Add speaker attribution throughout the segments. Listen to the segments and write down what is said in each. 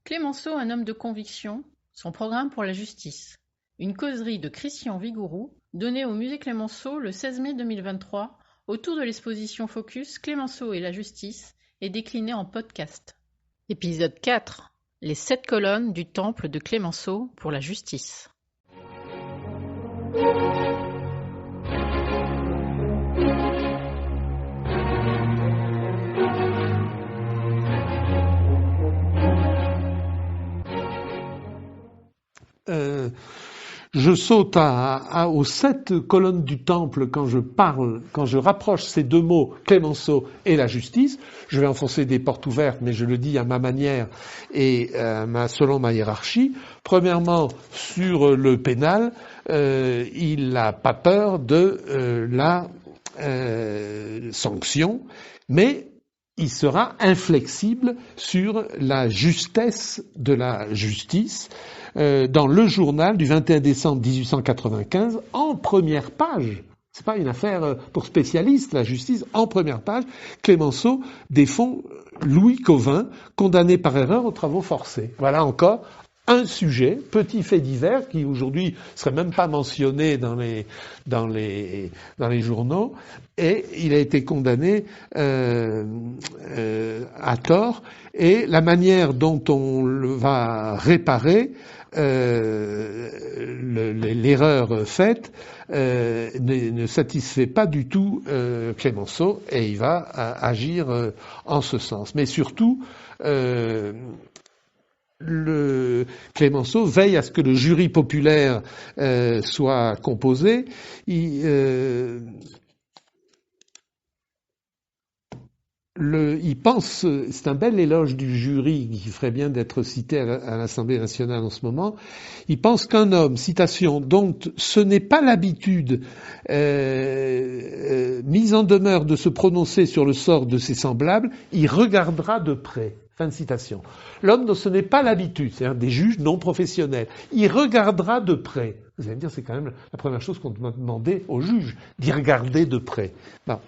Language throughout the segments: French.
Speaker 1: Clemenceau, un homme de conviction, son programme pour la justice. Une causerie de Christian Vigouroux, donnée au musée Clemenceau le 16 mai 2023, autour de l'exposition Focus Clemenceau et la justice, et déclinée en podcast. Épisode 4. Les 7 colonnes du temple de Clemenceau pour la justice.
Speaker 2: Je saute aux 7 colonnes du temple quand je rapproche ces deux mots, Clemenceau et la justice. Je vais enfoncer des portes ouvertes, mais je le dis à ma manière et selon ma hiérarchie. Premièrement, sur le pénal, il n'a pas peur de la sanction, mais il sera inflexible sur la justesse de la justice. Dans le journal du 21 décembre 1895, en première page, c'est pas une affaire pour spécialistes, la justice, en première page, Clemenceau défend Louis Cauvin, condamné par erreur aux travaux forcés. Voilà encore un sujet, petit fait divers, qui aujourd'hui serait même pas mentionné dans les journaux, et il a été condamné à tort, et la manière dont on le va réparer l'erreur faite ne satisfait pas du tout Clemenceau, et il va agir en ce sens. Mais surtout, Clemenceau veille à ce que le jury populaire soit composé. Il pense, c'est un bel éloge du jury qui ferait bien d'être cité à l'Assemblée nationale en ce moment. Il pense qu'un homme, citation, dont ce n'est pas l'habitude mise en demeure de se prononcer sur le sort de ses semblables, il regardera de près. Fin de citation. L'homme dont ce n'est pas l'habitude, c'est-à-dire des juges non professionnels, il regardera de près. Vous allez me dire, c'est quand même la première chose qu'on doit demander aux juges, d'y regarder de près. Bon.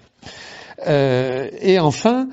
Speaker 2: Et enfin,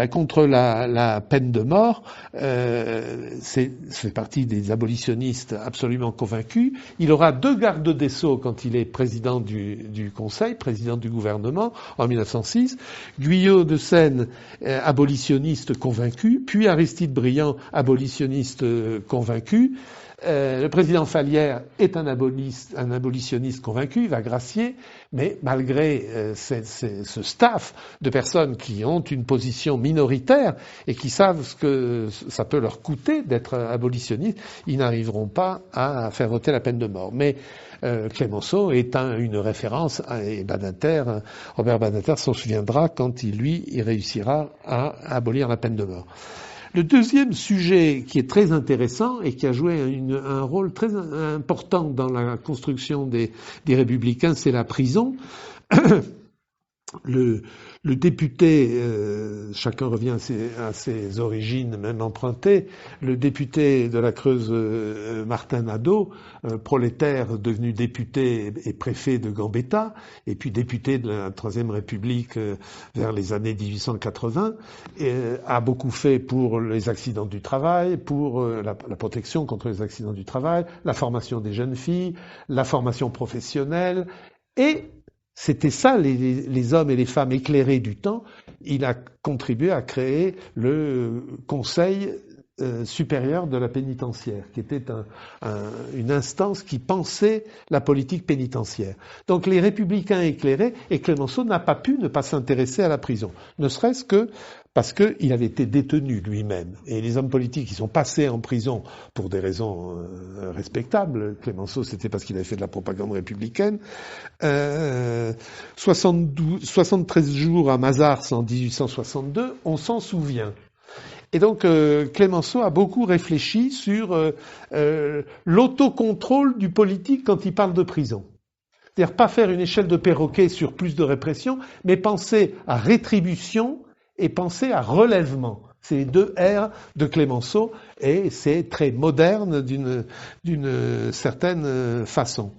Speaker 2: contre la peine de mort, c'est fait partie des abolitionnistes absolument convaincus. Il aura 2 gardes des Sceaux quand il est président du Conseil, président du gouvernement en 1906. Guyot de Seine, abolitionniste convaincu, puis Aristide Briand, abolitionniste convaincu. Le président Fallières est un abolitionniste convaincu, il va gracier, mais malgré ce staff de personnes qui ont une position minoritaire et qui savent ce que ça peut leur coûter d'être abolitionnistes, ils n'arriveront pas à faire voter la peine de mort. Mais Clemenceau est une référence, et Robert Badinter s'en souviendra quand il réussira à abolir la peine de mort. Le deuxième sujet qui est très intéressant et qui a joué un rôle très important dans la construction des républicains, c'est la prison. Le député, chacun revient à ses origines, même empruntées, le député de la Creuse, Martin Nadeau, prolétaire devenu député et préfet de Gambetta, et puis député de la Troisième République vers les années 1880, a beaucoup fait pour les accidents du travail, pour la protection contre les accidents du travail, la formation des jeunes filles, la formation professionnelle, et c'était ça, les hommes et les femmes éclairés du temps. Il a contribué à créer le Conseil supérieur de la pénitentiaire, qui était une instance qui pensait la politique pénitentiaire. Donc les républicains éclairés, et Clemenceau n'a pas pu ne pas s'intéresser à la prison, ne serait-ce que parce qu'il avait été détenu lui-même. Et les hommes politiques qui sont passés en prison pour des raisons respectables, Clemenceau c'était parce qu'il avait fait de la propagande républicaine, 73 jours à Mazars en 1862, on s'en souvient. Et donc Clemenceau a beaucoup réfléchi sur l'autocontrôle du politique quand il parle de prison. C'est-à-dire pas faire une échelle de perroquet sur plus de répression, mais penser à rétribution et penser à relèvement. C'est les 2 R de Clemenceau, et c'est très moderne d'une certaine façon.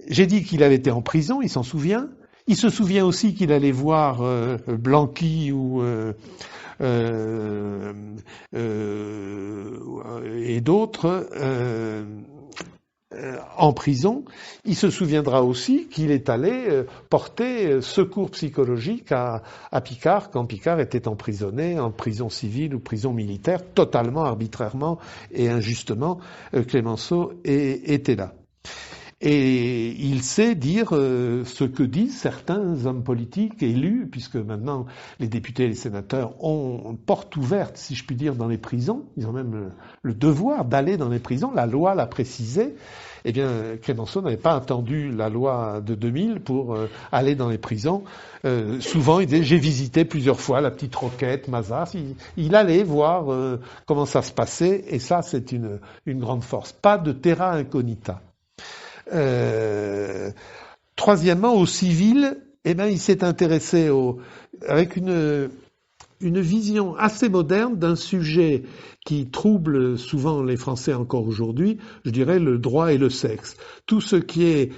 Speaker 2: J'ai dit qu'il avait été en prison, il s'en souvient. Il se souvient aussi qu'il allait voir Blanqui ou et d'autres en prison. Il se souviendra aussi qu'il est allé porter secours psychologique à Picard quand Picard était emprisonné en prison civile ou prison militaire, totalement arbitrairement et injustement. Clemenceau était là. Et il sait dire ce que disent certains hommes politiques élus, puisque maintenant les députés et les sénateurs ont porte ouverte, si je puis dire, dans les prisons. Ils ont même le devoir d'aller dans les prisons. La loi l'a précisé. Eh bien, Clemenceau n'avait pas attendu la loi de 2000 pour aller dans les prisons. Souvent, il disait, j'ai visité plusieurs fois la petite Roquette, Mazas. Il allait voir comment ça se passait, et ça, c'est une grande force. Pas de terra incognita. Troisièmement, au civil, il s'est intéressé avec une vision assez moderne d'un sujet qui trouble souvent les Français encore aujourd'hui, je dirais le droit et le sexe. Tout ce qui est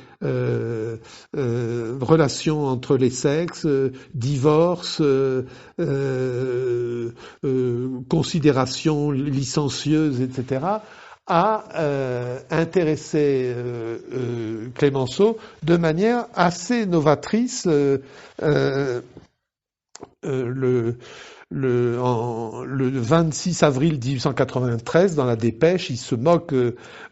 Speaker 2: relation entre les sexes, divorce, considération licencieuse, etc., a intéressé Clemenceau de manière assez novatrice. Le 26 avril 1893, dans la Dépêche, il se moque,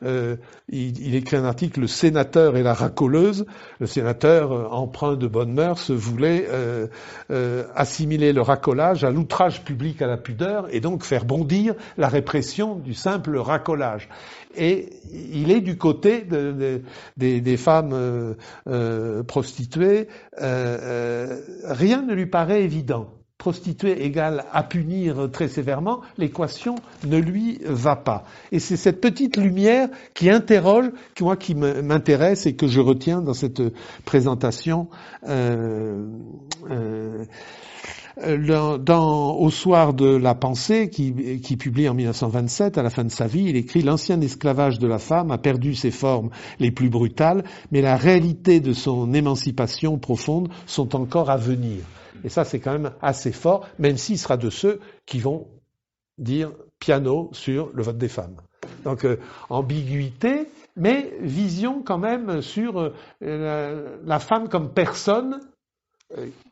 Speaker 2: il écrit un article, Le sénateur et la racoleuse. Le sénateur, empreint de bonnes mœurs, voulait assimiler le racolage à l'outrage public à la pudeur et donc faire bondir la répression du simple racolage. Et il est du côté des femmes prostituées. Rien ne lui paraît évident. Prostituée égale à punir très sévèrement, l'équation ne lui va pas. Et c'est cette petite lumière qui interroge, qui m'intéresse et que je retiens dans cette présentation. Au soir de la pensée, qui publie en 1927, à la fin de sa vie, il écrit « L'ancien esclavage de la femme a perdu ses formes les plus brutales, mais la réalité de son émancipation profonde sont encore à venir. » Et ça, c'est quand même assez fort, même s'il sera de ceux qui vont dire piano sur le vote des femmes. Donc, ambiguïté, mais vision quand même sur la femme comme personne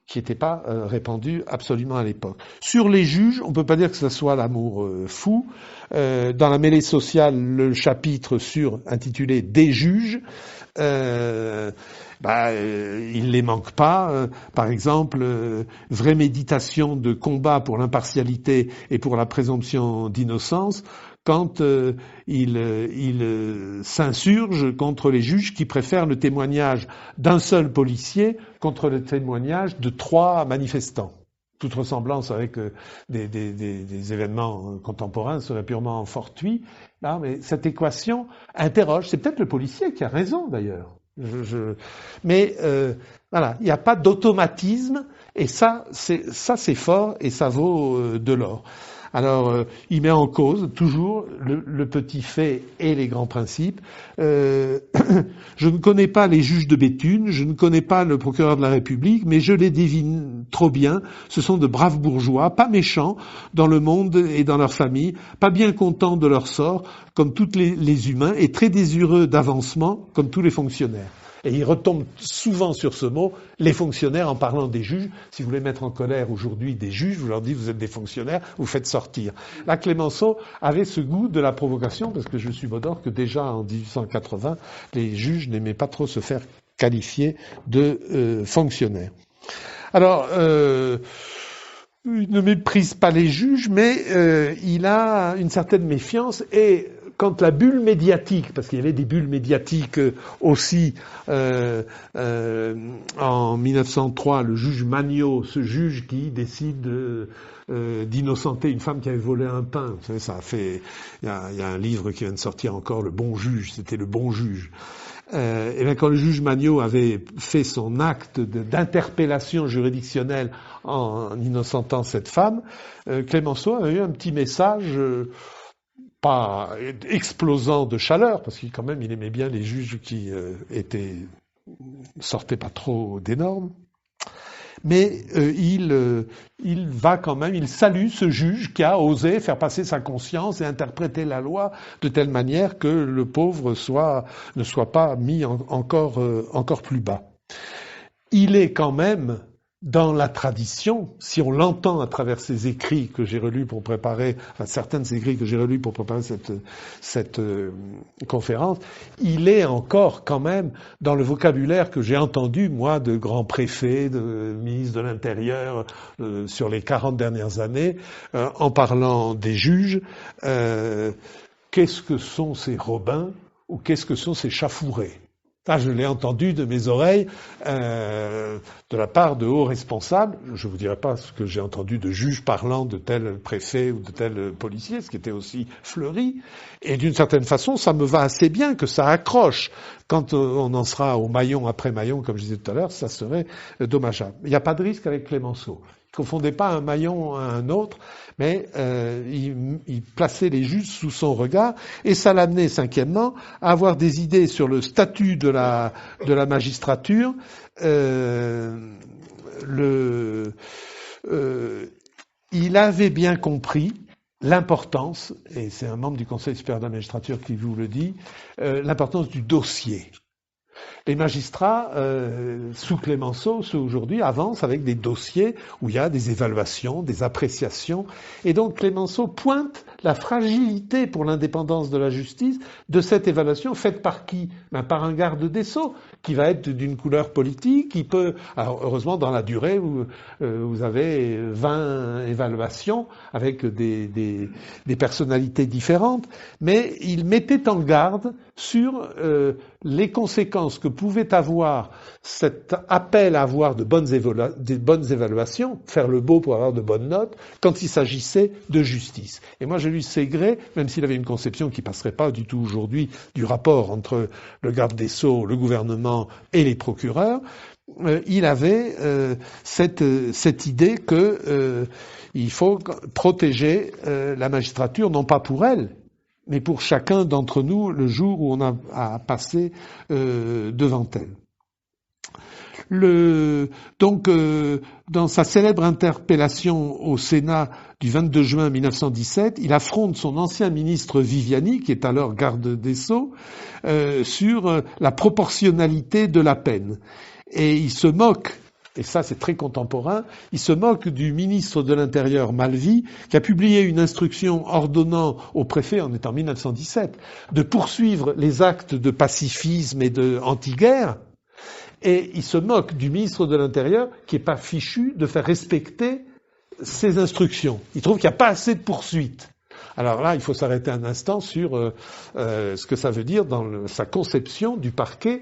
Speaker 2: qui n'était pas répandue absolument à l'époque. Sur les juges, on ne peut pas dire que ce soit l'amour fou. Dans la mêlée sociale, le chapitre intitulé « Des juges », il les manque pas. Par exemple, vraie méditation de combat pour l'impartialité et pour la présomption d'innocence, quand il s'insurge contre les juges qui préfèrent le témoignage d'un seul policier contre le témoignage de 3 manifestants. Toute ressemblance avec des événements contemporains serait purement fortuit. Non, mais cette équation interroge. C'est peut-être le policier qui a raison, d'ailleurs. Mais voilà, il n'y a pas d'automatisme, et ça c'est fort, et ça vaut de l'or. Alors, il met en cause toujours le petit fait et les grands principes. Je ne connais pas les juges de Béthune, je ne connais pas le procureur de la République, mais je les devine trop bien. Ce sont de braves bourgeois, pas méchants dans le monde et dans leur famille, pas bien contents de leur sort, comme tous les humains, et très désireux d'avancement, comme tous les fonctionnaires. Et il retombe souvent sur ce mot, les fonctionnaires, en parlant des juges. Si vous voulez mettre en colère aujourd'hui des juges, vous leur dites vous êtes des fonctionnaires, vous faites sortir. Là, Clemenceau avait ce goût de la provocation, parce que je suis d'or que déjà en 1880, les juges n'aimaient pas trop se faire qualifier de fonctionnaires. Alors, il ne méprise pas les juges, mais il a une certaine méfiance, et quand la bulle médiatique, parce qu'il y avait des bulles médiatiques aussi en 1903, le juge Magnot, ce juge qui décide d'innocenter une femme qui avait volé un pain. Vous savez, ça a fait. Il y a un livre qui vient de sortir encore, Le Bon Juge. C'était Le Bon Juge. Et bien quand le juge Magnot avait fait son acte d'interpellation juridictionnelle en innocentant cette femme, Clemenceau avait eu un petit message. Pas explosant de chaleur, parce qu'il quand même il aimait bien les juges qui sortaient pas trop des normes, mais il va quand même, il salue ce juge qui a osé faire passer sa conscience et interpréter la loi de telle manière que le pauvre ne soit pas mis encore plus bas. Il est quand même dans la tradition, si on l'entend à travers ces écrits que j'ai relus pour préparer, enfin certains de ces écrits que j'ai relus pour préparer cette conférence, il est encore quand même dans le vocabulaire que j'ai entendu, moi, de grands préfets, de ministres de l'Intérieur, sur les 40 dernières années, en parlant des juges. Qu'est-ce que sont ces robins ou qu'est-ce que sont ces chafourés? Ça, je l'ai entendu de mes oreilles, de la part de hauts responsables. Je ne vous dirai pas ce que j'ai entendu de juges parlant de tel préfet ou de tel policier, ce qui était aussi fleuri. Et d'une certaine façon, ça me va assez bien que ça accroche. Quand on en sera au maillon après maillon, comme je disais tout à l'heure, ça serait dommageable. Il n'y a pas de risque avec Clémenceau. Il ne confondait pas un maillon à un autre, mais il plaçait les juges sous son regard, et ça l'amenait, cinquièmement, à avoir des idées sur le statut de la magistrature. Il avait bien compris l'importance, et c'est un membre du Conseil supérieur de la magistrature qui vous le dit, l'importance du dossier. Les magistrats, sous Clémenceau, ceux aujourd'hui, avancent avec des dossiers où il y a des évaluations, des appréciations. Et donc Clémenceau pointe la fragilité pour l'indépendance de la justice de cette évaluation faite par qui? Par un garde des Sceaux, qui va être d'une couleur politique, qui peut... Alors heureusement, dans la durée, vous avez 20 évaluations avec des personnalités différentes, mais il mettait en garde sur les conséquences que pouvait avoir cet appel à avoir des bonnes évaluations, faire le beau pour avoir de bonnes notes, quand il s'agissait de justice. Et moi, j'ai lu Ségré, même s'il avait une conception qui passerait pas du tout aujourd'hui du rapport entre le garde des Sceaux, le gouvernement et les procureurs, il avait cette idée que il faut protéger la magistrature, non pas pour elle, mais pour chacun d'entre nous le jour où on a à passer devant elle. Donc, dans sa célèbre interpellation au Sénat du 22 juin 1917, il affronte son ancien ministre Viviani, qui est alors garde des Sceaux, sur la proportionnalité de la peine. Et il se moque, et ça c'est très contemporain, il se moque du ministre de l'Intérieur Malvy, qui a publié une instruction ordonnant au préfet, on est en 1917, de poursuivre les actes de pacifisme et de anti-guerre. Et il se moque du ministre de l'Intérieur qui n'est pas fichu de faire respecter ces instructions. Il trouve qu'il n'y a pas assez de poursuites. Alors là, il faut s'arrêter un instant sur ce que ça veut dire dans sa conception du parquet,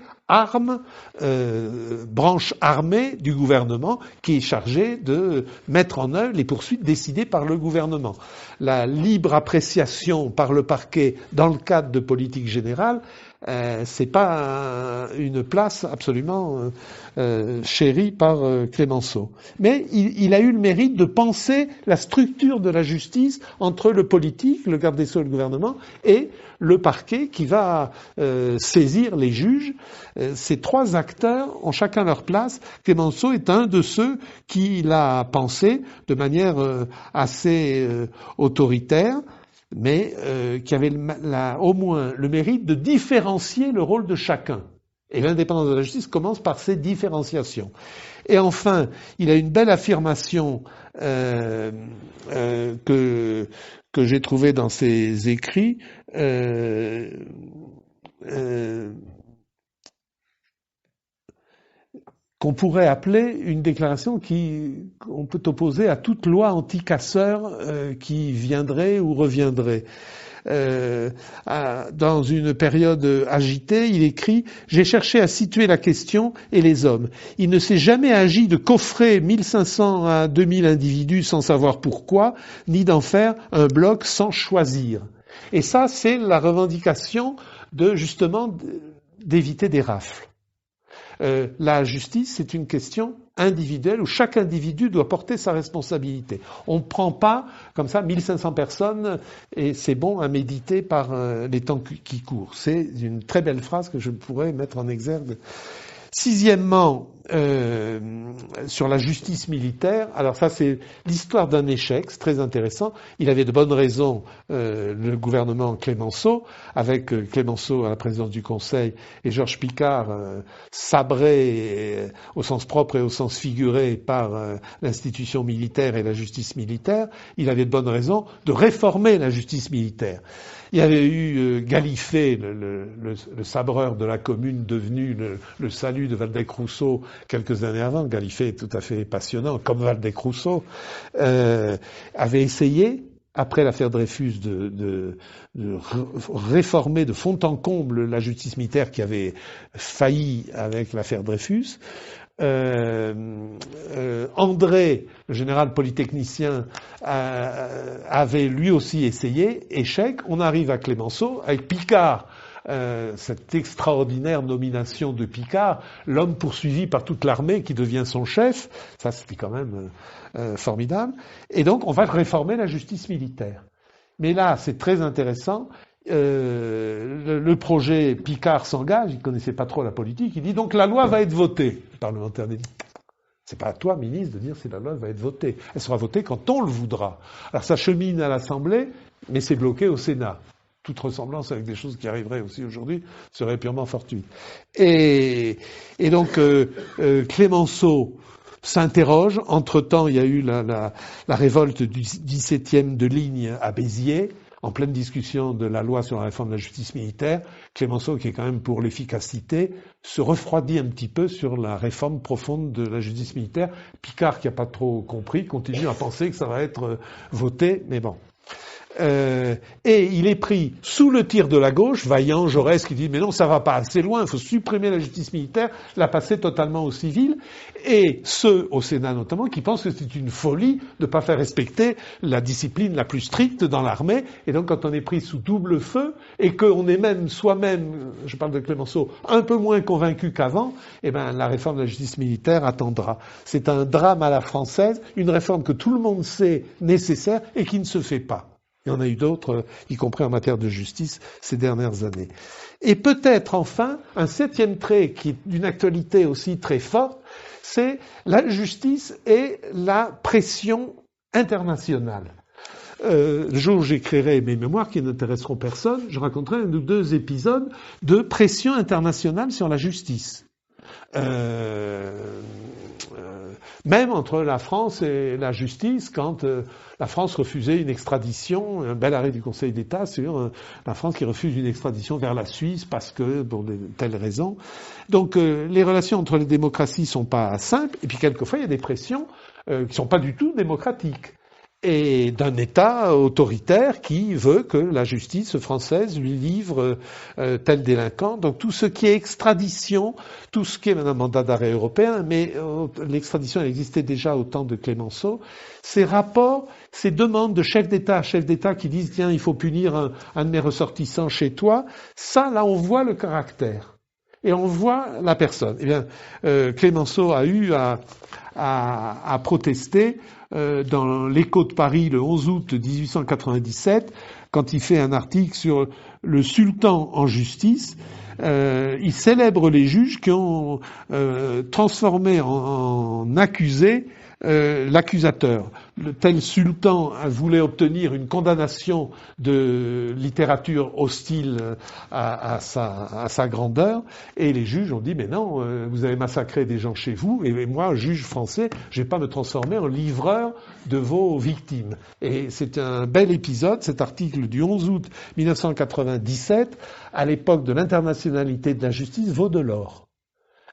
Speaker 2: branche armée du gouvernement qui est chargée de mettre en œuvre les poursuites décidées par le gouvernement. La libre appréciation par le parquet dans le cadre de politique générale, c'est pas une place absolument chérie par Clémenceau. Mais il a eu le mérite de penser la structure de la justice entre le politique, le garde des Sceaux et le gouvernement, et le parquet qui va saisir les juges. Ces trois acteurs ont chacun leur place. Clémenceau est un de ceux qui l'a pensé de manière assez autoritaire, mais qui avait au moins le mérite de différencier le rôle de chacun. Et l'indépendance de la justice commence par ces différenciations. Et enfin, il a une belle affirmation que j'ai trouvée dans ses écrits, qu'on pourrait appeler une déclaration qu'on peut opposer à toute loi anti-casseur qui viendrait ou reviendrait. Dans une période agitée, il écrit « J'ai cherché à situer la question et les hommes. Il ne s'est jamais agi de coffrer 1500 à 2000 individus sans savoir pourquoi, ni d'en faire un bloc sans choisir. » Et ça, c'est la revendication justement, d'éviter des rafles. La justice, c'est une question individuelle où chaque individu doit porter sa responsabilité. On ne prend pas comme ça 1500 personnes et c'est bon à méditer par les temps qui courent. C'est une très belle phrase que je pourrais mettre en exergue Sixièmement, sur la justice militaire, alors ça c'est l'histoire d'un échec, c'est très intéressant. Il avait de bonnes raisons, le gouvernement Clémenceau, avec Clémenceau à la présidence du Conseil et Georges Picard sabré au sens propre et au sens figuré par l'institution militaire et la justice militaire. Il avait de bonnes raisons de réformer la justice militaire. Il y avait eu Gallifet, le sabreur de la Commune devenu le salut de Waldeck-Rousseau quelques années avant. Gallifet est tout à fait passionnant, comme Waldeck-Rousseau, avait essayé, après l'affaire Dreyfus, de réformer de fond en comble la justice militaire qui avait failli avec l'affaire Dreyfus. André, le général polytechnicien, avait lui aussi essayé, échec. On arrive à Clémenceau avec Picard, cette extraordinaire nomination de Picard, l'homme poursuivi par toute l'armée qui devient son chef. Ça, c'était quand même formidable. Et donc, on va réformer la justice militaire. Mais là, c'est très intéressant. Le projet Picard s'engage, il connaissait pas trop la politique, il dit donc la loi va être votée. Le parlementaire dit c'est pas à toi, ministre, de dire si la loi va être votée. Elle sera votée quand on le voudra. Alors ça chemine à l'Assemblée, mais c'est bloqué au Sénat. Toute ressemblance avec des choses qui arriveraient aussi aujourd'hui serait purement fortuite. Et donc Clémenceau s'interroge. Entre-temps, il y a eu la révolte du 17e de ligne à Béziers, en pleine discussion de la loi sur la réforme de la justice militaire. Clémenceau, qui est quand même pour l'efficacité, se refroidit un petit peu sur la réforme profonde de la justice militaire. Picard, qui n'a pas trop compris, continue à penser que ça va être voté, mais bon. Et il est pris sous le tir de la gauche, Vaillant, Jaurès, qui dit mais non, ça va pas assez loin, il faut supprimer la justice militaire, la passer totalement au civil, et ceux, au Sénat notamment, qui pensent que c'est une folie de pas faire respecter la discipline la plus stricte dans l'armée, et donc quand on est pris sous double feu, et qu'on est même soi-même, je parle de Clémenceau, un peu moins convaincu qu'avant, eh ben la réforme de la justice militaire attendra. C'est un drame à la française, une réforme que tout le monde sait nécessaire et qui ne se fait pas. Il y en a eu d'autres, y compris en matière de justice, ces dernières années. Et peut-être enfin, un septième trait qui est d'une actualité aussi très forte, c'est la justice et la pression internationale. Le jour où j'écrirai mes mémoires qui n'intéresseront personne, je raconterai un ou deux épisodes de pression internationale sur la justice. Même entre la France et la justice, quand la France refusait une extradition, un bel arrêt du Conseil d'État sur la France qui refuse une extradition vers la Suisse parce que, pour de telles raisons. Donc les relations entre les démocraties sont pas simples, et puis quelquefois il y a des pressions qui sont pas du tout démocratiques. Et d'un État autoritaire qui veut que la justice française lui livre tel délinquant. Donc tout ce qui est extradition, tout ce qui est maintenant mandat d'arrêt européen, mais l'extradition elle existait déjà au temps de Clémenceau, ces rapports, ces demandes de chefs d'État à chefs d'État qui disent tiens il faut punir un de mes ressortissants chez toi, ça là on voit le caractère. Et on voit la personne. Eh bien, Clémenceau a eu à protester dans l'Écho de Paris le 11 août 1897, quand il fait un article sur le sultan en justice. Il célèbre les juges qui ont transformé en accusé l'accusateur. Le tel sultan voulait obtenir une condamnation de littérature hostile à sa grandeur, et les juges ont dit mais non, vous avez massacré des gens chez vous, et moi, juge français, je vais pas me transformer en livreur de vos victimes. Et c'est un bel épisode, cet article du 11 août 1997, à l'époque de l'internationalité de la justice, vaut de l'or.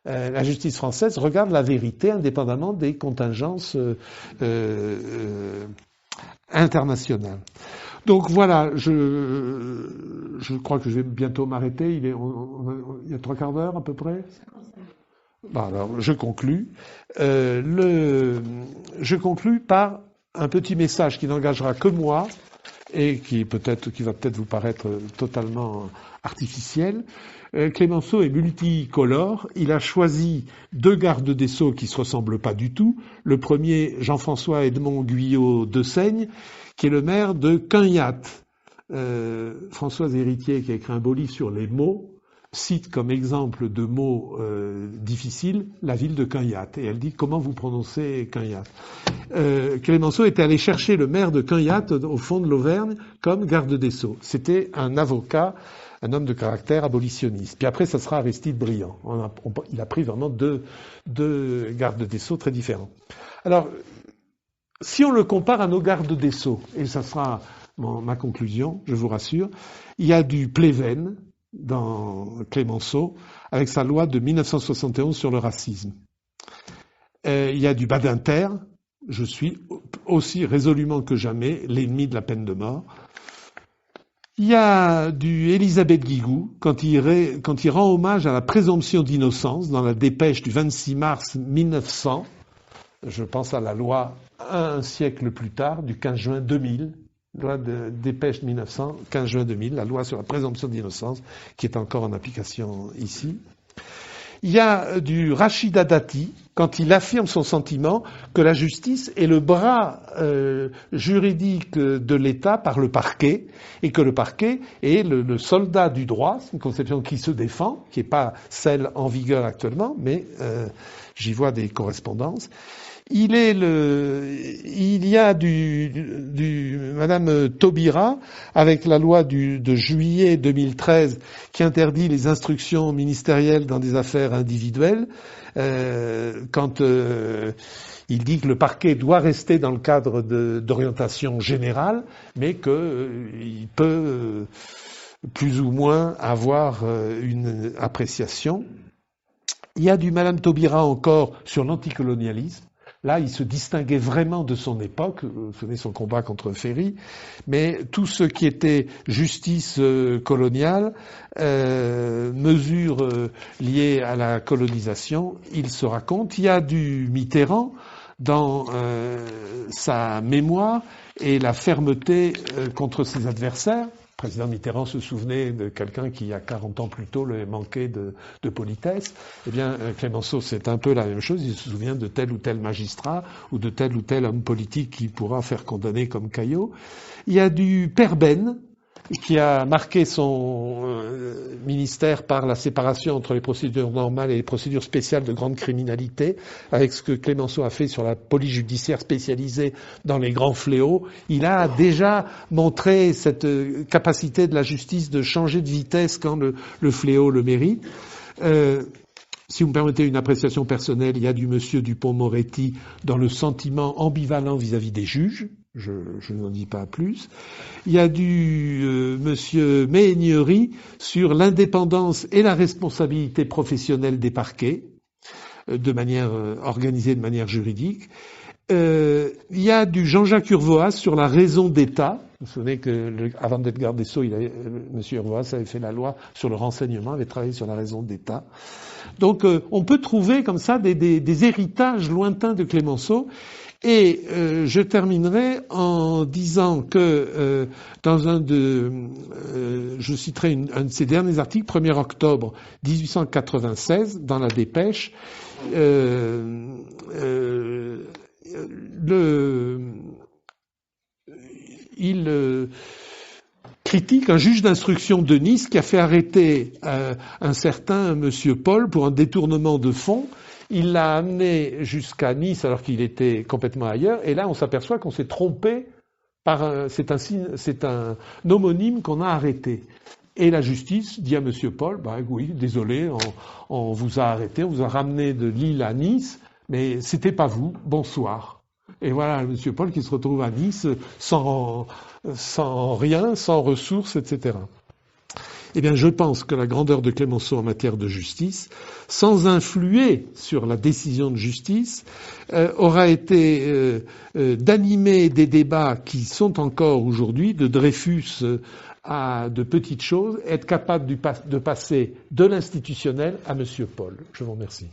Speaker 2: La justice française regarde la vérité indépendamment des contingences internationales. Donc voilà, je crois que je vais bientôt m'arrêter. Il y a 3/4 d'heure à peu près. Bon, alors je conclus. Je conclus par un petit message qui n'engagera que moi et qui va peut-être vous paraître totalement artificiel. Clémenceau est multicolore. Il a choisi 2 gardes des Sceaux qui se ressemblent pas du tout. Le premier, Jean-François Edmond Guyot de Seigne, qui est le maire de Quinhat. Françoise Héritier, qui a écrit un beau livre sur les mots, cite comme exemple de mots difficiles la ville de Quinhat. Et elle dit comment vous prononcez Quinhat. Clémenceau était allé chercher le maire de Quinhat au fond de l'Auvergne comme garde des Sceaux. C'était un avocat, un homme de caractère abolitionniste. Puis après, ça sera Aristide Briand. Il a pris vraiment deux gardes des Sceaux très différents. Alors, si on le compare à nos gardes des Sceaux, et ça sera ma conclusion, je vous rassure, il y a du Pleven dans Clémenceau, avec sa loi de 1971 sur le racisme. Il y a du Badinter, je suis aussi résolument que jamais l'ennemi de la peine de mort. Il y a du Élisabeth Guigou, quand il rend hommage à la présomption d'innocence dans la dépêche du 26 mars 1900, je pense à la loi un siècle plus tard, du 15 juin 2000, loi de dépêche 1900, 15 juin 2000, la loi sur la présomption d'innocence, qui est encore en application ici. Il y a du Rachida Dati, quand il affirme son sentiment que la justice est le bras juridique de l'État par le parquet, et que le parquet est le soldat du droit, c'est une conception qui se défend, qui n'est pas celle en vigueur actuellement, mais j'y vois des correspondances. Il y a du Madame Taubira avec la loi de juillet 2013 qui interdit les instructions ministérielles dans des affaires individuelles, quand il dit que le parquet doit rester dans le cadre d'orientation générale, mais qu'il peut plus ou moins avoir une appréciation. Il y a du Madame Taubira encore sur l'anticolonialisme. Là, il se distinguait vraiment de son époque, vous savez son combat contre Ferry, mais tout ce qui était justice coloniale, mesures liées à la colonisation, il se raconte. Il y a du Mitterrand dans sa mémoire et la fermeté contre ses adversaires. Le président Mitterrand se souvenait de quelqu'un qui, il y a 40 ans plus tôt, lui manquait de politesse. Eh bien, Clémenceau, c'est un peu la même chose. Il se souvient de tel ou tel magistrat ou de tel ou tel homme politique qui pourra faire condamner comme Caillot. Il y a du Père Ben, qui a marqué son ministère par la séparation entre les procédures normales et les procédures spéciales de grande criminalité, avec ce que Clémenceau a fait sur la police judiciaire spécialisée dans les grands fléaux. Il a déjà montré cette capacité de la justice de changer de vitesse quand le fléau le mérite. Si vous me permettez une appréciation personnelle, il y a du monsieur Dupond-Moretti dans le sentiment ambivalent vis-à-vis des juges. Je n'en dis pas plus. Il y a du monsieur Méhaignerie sur l'indépendance et la responsabilité professionnelle des parquets, de manière organisée, de manière juridique. Il y a du Jean-Jacques Urvoas sur la raison d'État. Vous vous souvenez que avant d'être garde des Sceaux, monsieur Urvoas avait fait la loi sur le renseignement, avait travaillé sur la raison d'État. Donc on peut trouver comme ça des héritages lointains de Clémenceau. Et je terminerai en disant que dans je citerai un de ses derniers articles, 1er octobre 1896, dans la Dépêche, il critique un juge d'instruction de Nice qui a fait arrêter un certain monsieur Paul pour un détournement de fonds. Il l'a amené jusqu'à Nice alors qu'il était complètement ailleurs. Et là, on s'aperçoit qu'on s'est trompé c'est un homonyme qu'on a arrêté. Et la justice dit à monsieur Paul, oui, désolé, on vous a arrêté, on vous a ramené de Lille à Nice, mais c'était pas vous, bonsoir. Et voilà, monsieur Paul qui se retrouve à Nice sans rien, sans ressources, etc. Eh bien, je pense que la grandeur de Clémenceau en matière de justice, sans influer sur la décision de justice, aura été d'animer des débats qui sont encore aujourd'hui, de Dreyfus à de petites choses, être capable de passer de l'institutionnel à monsieur Paul. Je vous remercie.